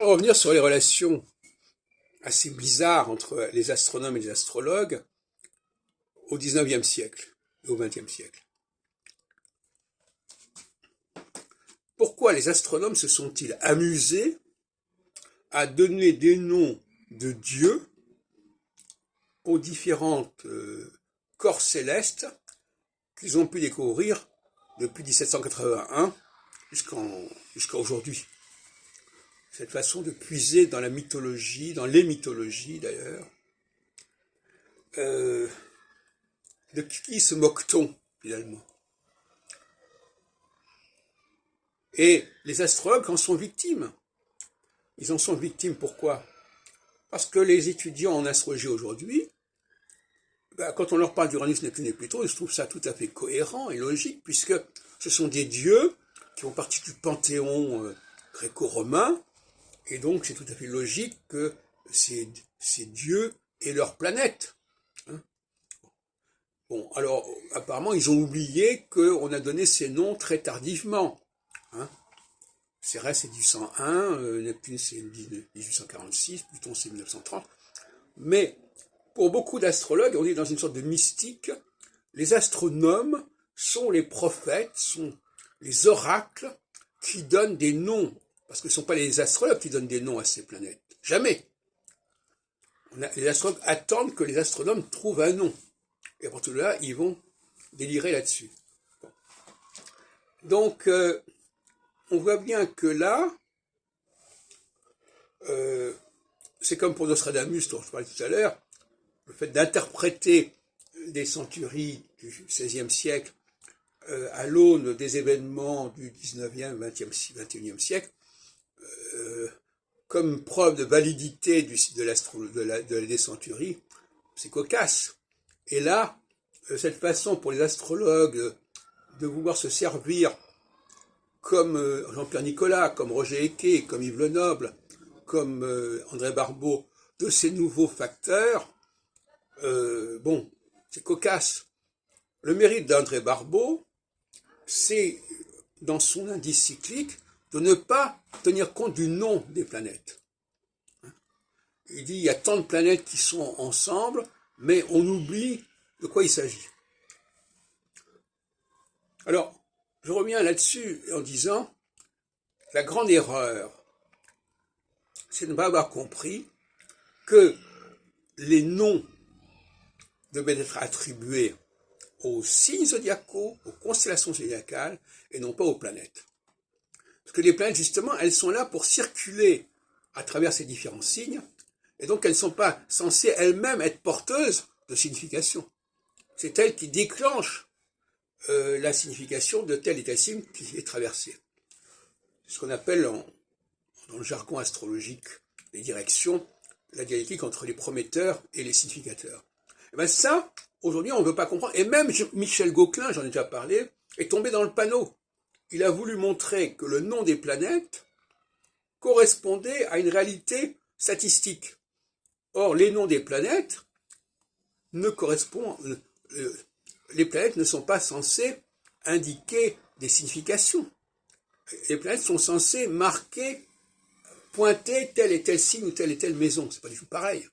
On va revenir sur les relations assez bizarres entre les astronomes et les astrologues au XIXe siècle et au XXe siècle. Pourquoi les astronomes se sont-ils amusés à donner des noms de dieux aux différentes corps célestes qu'ils ont pu découvrir depuis 1781 jusqu'à aujourd'hui? Cette façon de puiser dans la mythologie, dans les mythologies d'ailleurs. De qui se moque-t-on finalement? Et les astrologues en sont victimes. Ils en sont victimes pourquoi? Parce que les étudiants en astrologie aujourd'hui, quand on leur parle d'Uranus, Neptune et Pluton, ils trouvent ça tout à fait cohérent et logique, puisque ce sont des dieux qui font partie du panthéon gréco-romain, et donc c'est tout à fait logique que ces dieux aient leur planète. Bon, alors apparemment ils ont oublié qu'on a donné ces noms très tardivement. Cérès c'est 1801, Neptune c'est 1846, Pluton c'est 1930. Mais pour beaucoup d'astrologues, on est dans une sorte de mystique. Les astronomes sont les prophètes, sont les oracles qui donnent des noms. Parce que ce ne sont pas les astrologues qui donnent des noms à ces planètes. Jamais. Les astrologues attendent que les astronomes trouvent un nom. Et à partir de là, ils vont délirer là-dessus. Bon. Donc, on voit bien que là, c'est comme pour Nostradamus, dont je parlais tout à l'heure, le fait d'interpréter des centuries du XVIe siècle à l'aune des événements du XIXe, XXIe siècle, comme preuve de validité des centuries, c'est cocasse. Et là, cette façon pour les astrologues de vouloir se servir comme Jean-Pierre Nicolas, comme Roger Ecquet, comme Yves Lenoble, comme André Barbeau, de ces nouveaux facteurs, bon, c'est cocasse. Le mérite d'André Barbeau, c'est, dans son indice cyclique, de ne pas tenir compte du nom des planètes. Il dit, il y a tant de planètes qui sont ensemble, mais on oublie de quoi il s'agit. Alors, je reviens là-dessus en disant, la grande erreur, c'est de ne pas avoir compris que les noms devaient être attribués aux signes zodiacaux, aux constellations zodiacales, et non pas aux planètes. Parce que les planètes, justement, elles sont là pour circuler à travers ces différents signes, et donc elles ne sont pas censées elles-mêmes être porteuses de signification. C'est elles qui déclenchent la signification de tel et tel signe qui est traversé. C'est ce qu'on appelle, dans le jargon astrologique, les directions, la dialectique entre les prometteurs et les significateurs. Et bien ça, aujourd'hui, on ne veut pas comprendre. Et même Michel Gauquelin, j'en ai déjà parlé, est tombé dans le panneau. Il a voulu montrer que le nom des planètes correspondait à une réalité statistique. Or, les noms des planètes ne correspondent... les planètes ne sont pas censées indiquer des significations. Les planètes sont censées marquer, pointer tel et tel signe ou telle et telle maison. C'est pas du tout pareil.